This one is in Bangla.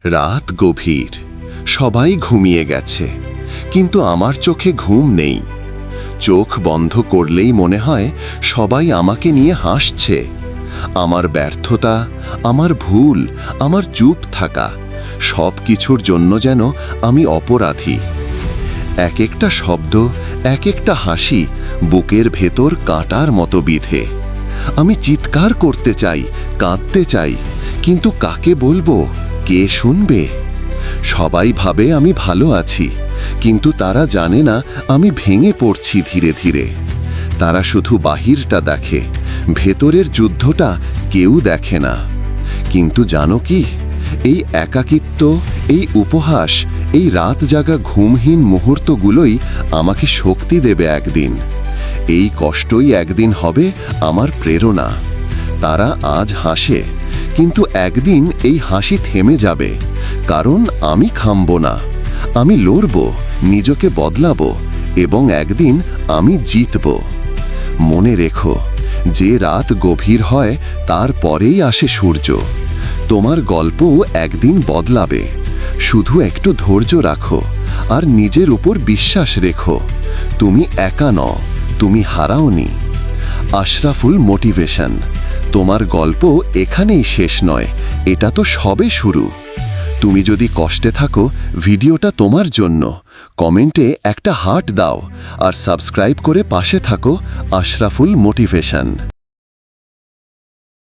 রাত গভীর, সবাই ঘুমিয়ে গেছে, কিন্তু আমার চোখে ঘুম নেই। চোখ বন্ধ করলেই মনে হয় সবাই আমাকে নিয়ে হাসছে। আমার ব্যর্থতা, আমার ভুল, আমার চুপ থাকা, সব কিছুর জন্য যেন আমি অপরাধী। এক একটা শব্দ, এক একটা হাসি বুকের ভেতর কাঁটার মতো বিঁধে। আমি চিৎকার করতে চাই, কাঁদতে চাই, কিন্তু কাকে বলবো, কে শুনবে? সবাই ভাবে আমি ভালো আছি, কিন্তু তারা জানে না আমি ভেঙে পড়ছি ধীরে ধীরে। তারা শুধু বাহিরটা দেখে, ভেতরের যুদ্ধটা কেউ দেখে না। কিন্তু জানো কি, এই একাকিত্ব, এই উপহাস, এই রাত জাগা ঘুমহীন মুহূর্তগুলোই আমাকে শক্তি দেবে একদিন। এই কষ্টই একদিন হবে আমার প্রেরণা। তারা আজ হাসে, কিন্তু একদিন এই হাসি থেমে যাবে, কারণ আমি থামব না। আমি লড়ব, নিজকে বদলাবো, এবং একদিন আমি জিতব। মনে রেখো, যে রাত গভীর হয় তার পরেই আসে সূর্য। তোমার গল্পও একদিন বদলাবে। শুধু একটু ধৈর্য রাখো আর নিজের উপর বিশ্বাস রেখো। তুমি একা নও, তুমি হারাওনি। আশরাফুল মোটিভেশন। তোমার গল্প এখানেই শেষ নয়, এটা তো সবে শুরু। তুমি যদি কষ্টে থাকো, ভিডিওটা তোমার জন্য। কমেন্টে একটা হার্ট দাও আর সাবস্ক্রাইব করে পাশে থাকো। আশরাফুল মোটিভেশন।